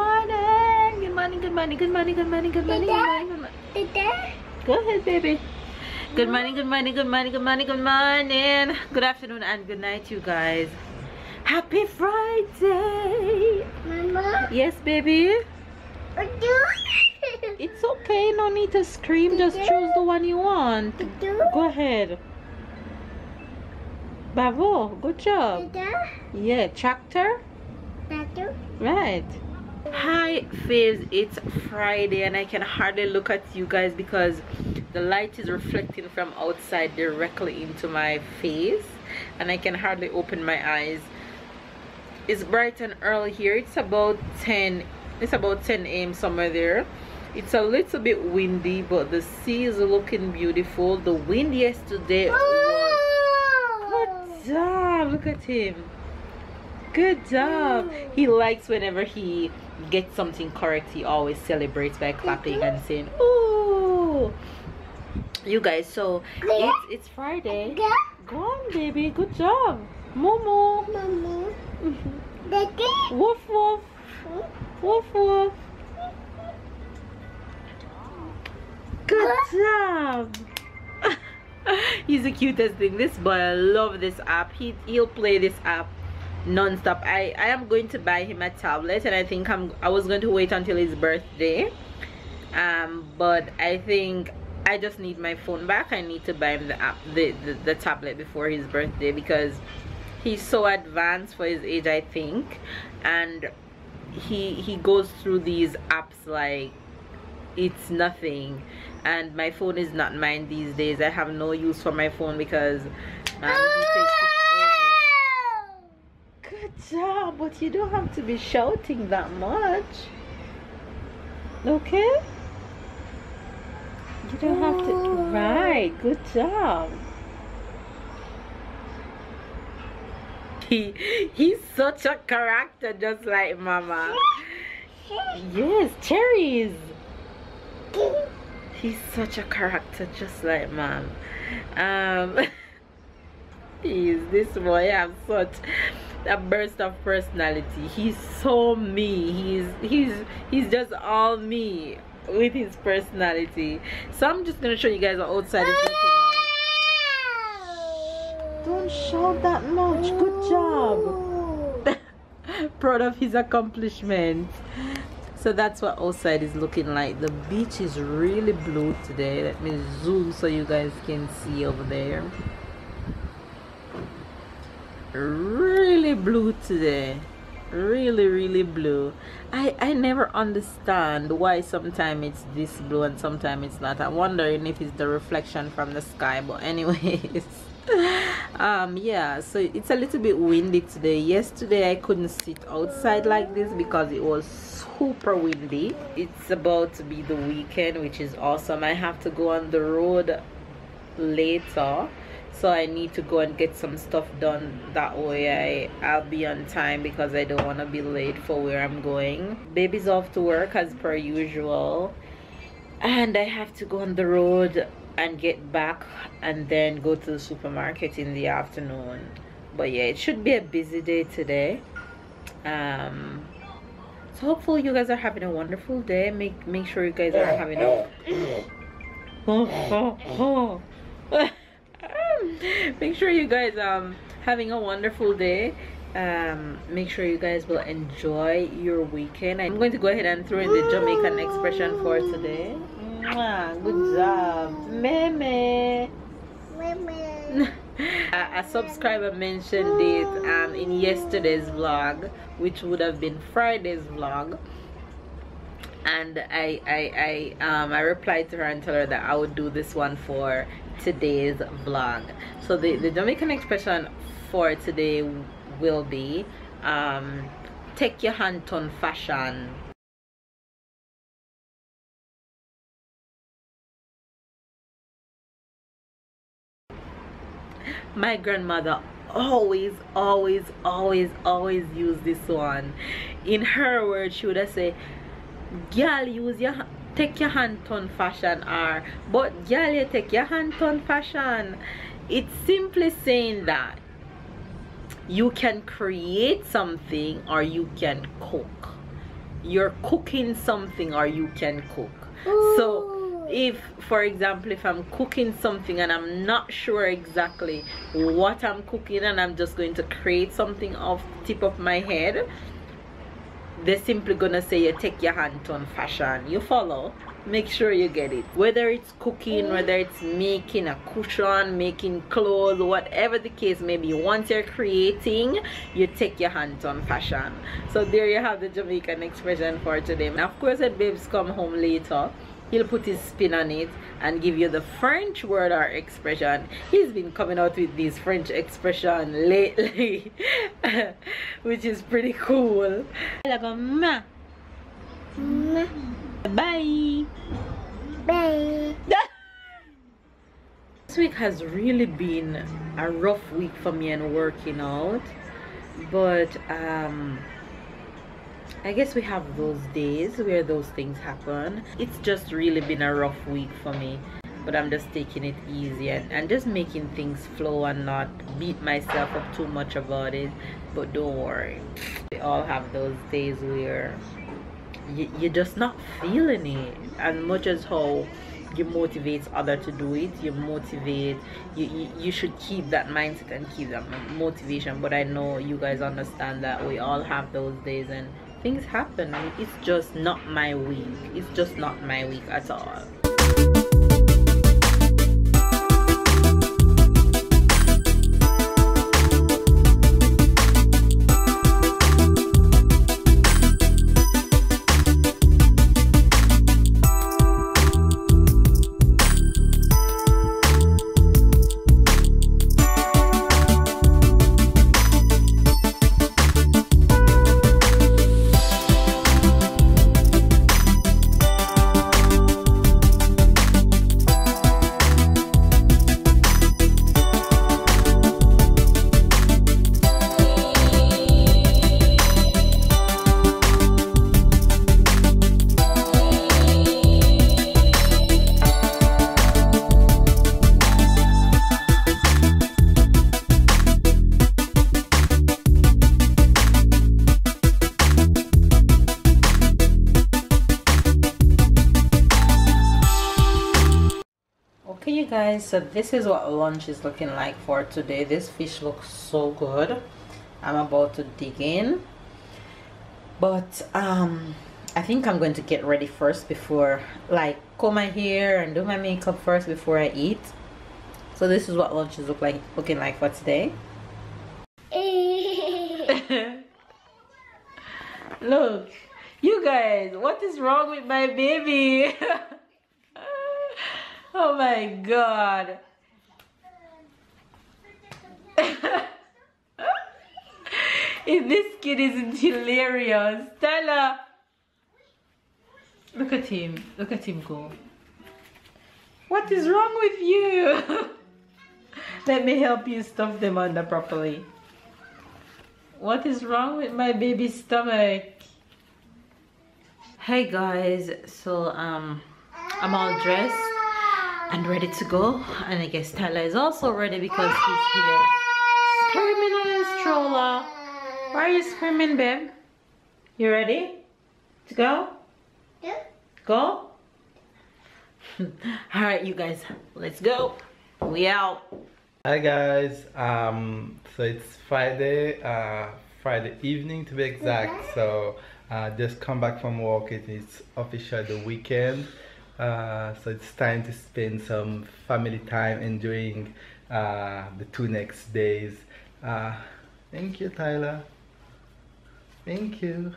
morning. Good morning, good morning, good morning, good morning, good morning, good morning, good morning. Go ahead, baby. Good morning, good morning, good morning, good morning, good morning. Good afternoon and good night, you guys. Happy Friday. Mama? Yes, baby? It's okay, no need to scream. Just choose the one you want. Go ahead. Bravo, good job. Yeah, tractor. Right. Hi faves, it's Friday and I can hardly look at you guys because the light is reflecting from outside directly into my face and I can hardly open my eyes. It's bright and early here. It's about 10 a.m. somewhere there. It's a little bit windy, but the sea is looking beautiful. The wind yesterday was good job. Look at him. Good job. He likes whenever he gets something correct, he always celebrates by clapping and saying ooh. You guys, so it's Friday. Go on, baby. Good job. Momo. Woof woof. Woof woof. Good job. He's the cutest thing. This boy, I love this app. He'll play this app non-stop. I am going to buy him a tablet and I think I was going to wait until his birthday, but I think I just need my phone back. I need to buy him the app, the tablet before his birthday because he's so advanced for his age, I think, and he goes through these apps like it's nothing, and my phone is not mine these days. I have no use for my phone because he takes it. Good job, but you don't have to be shouting that much. Okay? You don't have to. Right, good job. He's such a character, just like Mama. Yes, cherries. He's such a character, just like Mom. This boy has such a burst of personality. He's so me. He's just all me with his personality. So I'm just gonna show you guys what outside is looking like. Don't shout that much. Good job. Proud of his accomplishment. So that's what outside is looking like. The beach is really blue today. Let me zoom so you guys can see over there. Really blue today. Really blue. I never understand why sometimes it's this blue and sometimes it's not. I'm wondering if it's the reflection from the sky, but anyways. Yeah, so it's a little bit windy today. Yesterday I couldn't sit outside like this because it was super windy. It's about to be the weekend, which is awesome. I have to go on the road later, so I need to go and get some stuff done. That way I'll be on time because I don't want to be late for where I'm going. Baby's off to work as per usual, and I have to go on the road and get back and then go to the supermarket in the afternoon. But yeah, it should be a busy day today. So hopefully you guys are having a wonderful day. Make sure you guys are having a make sure you guys having a wonderful day. Make sure you guys will enjoy your weekend. I'm going to go ahead and throw in the Jamaican expression for today. Mwah, good job, meme. A subscriber mentioned it in yesterday's vlog, which would have been Friday's vlog, and I replied to her and told her that I would do this one for today's vlog. So the Jamaican expression for today will be take your hand on fashion. My grandmother always use this one. In her words, she would have say, girl, take your hand on fashion, or but girl, you take your hand on fashion. It's simply saying that you can create something or you can cook. you're cooking something or you can cook. So if, for example, if I'm cooking something and I'm not sure exactly what I'm cooking and I'm just going to create something off the tip of my head, they're simply gonna say you take your hand on fashion. You follow? Make sure you get it. Whether it's cooking, whether it's making a cushion, making clothes, whatever the case may be, once you're creating, you take your hands on fashion. So there you have the Jamaican expression for today. And of course, when babes come home later, he'll put his spin on it and give you the French word or expression. He's been coming out with these French expression lately, which is pretty cool. Like a ma. Ma. Bye. Bye. This week has really been a rough week for me and working out, but I guess we have those days where those things happen. It's just really been a rough week for me, but I'm just taking it easy and just making things flow and not beat myself up too much about it. But don't worry, we all have those days where you're just not feeling it. As much as how you motivate others to do it, you should keep that mindset and keep that motivation. But I know you guys understand that we all have those days and things happen. I mean, it's just not my week. It's just not my week at all. Okay, you guys, so this is what lunch is looking like for today. This fish looks so good. I'm about to dig in, but I think I'm going to get ready first before, like, comb my hair and do my makeup first before I eat. So this is what lunch is looking like for today. Look, you guys, what is wrong with my baby? Oh my god. This kid isn't hilarious. Stella, look at him go. What is wrong with you? Let me help you stuff them under properly. What is wrong with my baby's stomach? Hey guys, so I'm all dressed and ready to go, and I guess Tyler is also ready because he's here screaming in his stroller. Why are you screaming, babe? You ready to go? Yeah. Go? Alright, you guys, let's go. We out. Hi guys, so it's Friday evening to be exact. So just come back from work. It is officially the weekend. So it's time to spend some family time enjoying the 2 next days. Thank you, Tyler. Thank you.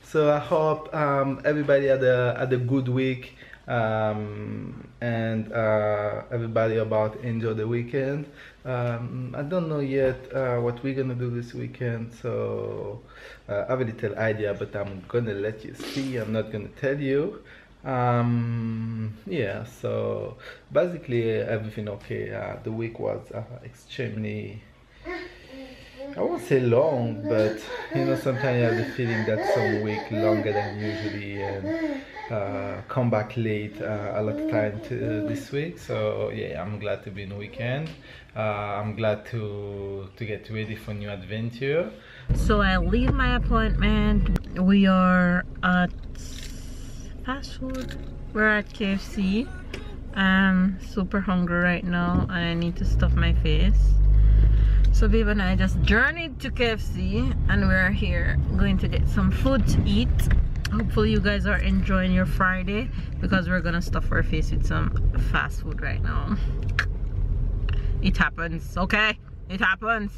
So I hope everybody had a good week, and everybody about to enjoy the weekend. I don't know yet what we're gonna do this weekend, so I have a little idea, but I'm gonna let you see. I'm not gonna tell you. Yeah, so basically everything okay. The week was extremely, I won't say long, but you know, sometimes you have the feeling that some week longer than usually, and come back late a lot of time to this week. So yeah, I'm glad to be in the weekend. I'm glad to get ready for new adventure. So I leave my appointment. We are at fast food. We're at KFC. I'm super hungry right now and I need to stuff my face. So babe and I just journeyed to KFC and we're here going to get some food to eat. Hopefully you guys are enjoying your Friday because we're gonna stuff our face with some fast food right now. It happens, okay? It happens.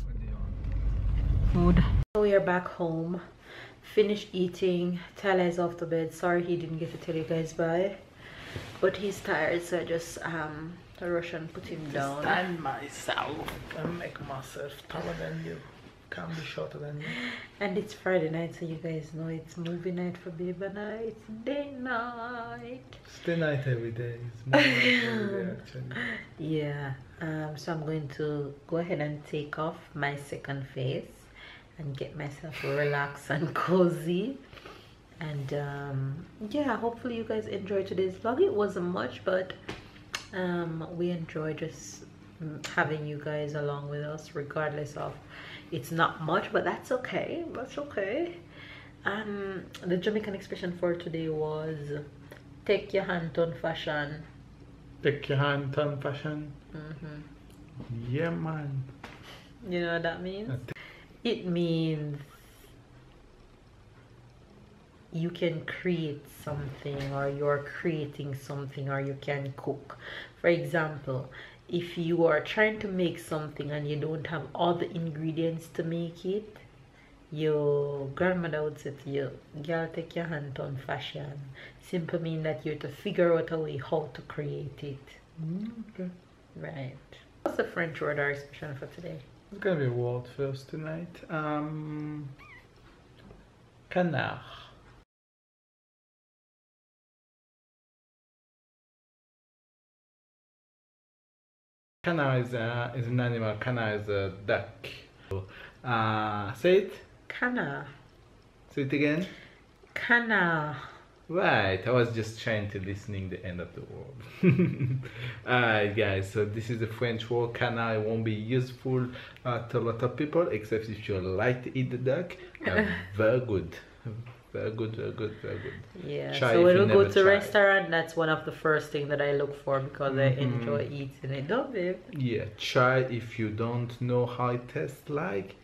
Food. We are back home. Finished eating. Tyler is off to bed. Sorry he didn't get to tell you guys bye. But he's tired, so I just rush and put him down. Stand myself and make myself taller than you. Can't be shorter than you. And it's Friday night, so you guys know it's movie night for babe and I. It's day night. It's day night every day. It's movie night every day actually. Yeah. So I'm going to go ahead and take off my second face and get myself relaxed and cozy. And yeah, hopefully you guys enjoyed today's vlog. It wasn't much, but we enjoyed just having you guys along with us, regardless of it's not much, but that's okay. That's okay. The Jamaican expression for today was take your hand on fashion. Take your hand on fashion. Yeah, man. You know what that means? It means you can create something, or you're creating something, or you can cook. For example, if you are trying to make something and you don't have all the ingredients to make it, your grandmother would say to you, girl, take your hand on fashion. Simply mean that you have to figure out a way how to create it. Okay. Right. What's the French word or expression for today? It's gonna be word first tonight. Canard. Canard is an animal. Canard is a duck. Say it. Canard. Say it again. Canard. Right, I was just trying to listening the end of the word. Alright guys, so this is the French word canard. It won't be useful to a lot of people, except if you like to eat the duck. Very good. Very good, very good, very good. Yeah, try so when we go to try. restaurant, that's one of the first things that I look for because I enjoy eating it, don't babe? Yeah, try if you don't know how it tastes like,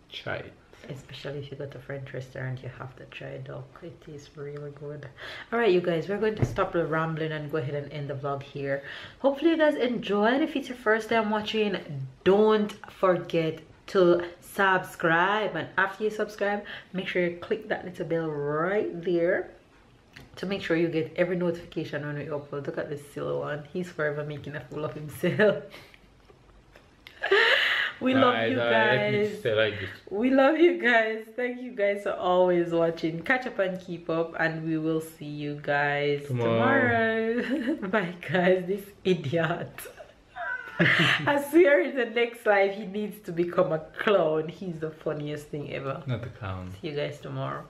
try it. Especially if you go to French restaurant, you have to try duck. It is really good. Alright you guys, we're going to stop the rambling and go ahead and end the vlog here. Hopefully you guys enjoyed. If it's your first time watching, don't forget to subscribe, and after you subscribe, make sure you click that little bell right there to make sure you get every notification when we upload. Look at this silly one. He's forever making a fool of himself. We love you guys. We love you guys. Thank you guys for always watching. Catch up and keep up, and we will see you guys tomorrow. Bye guys. This idiot. I swear in the next life he needs to become a clown. He's the funniest thing ever. Not a clown. See you guys tomorrow.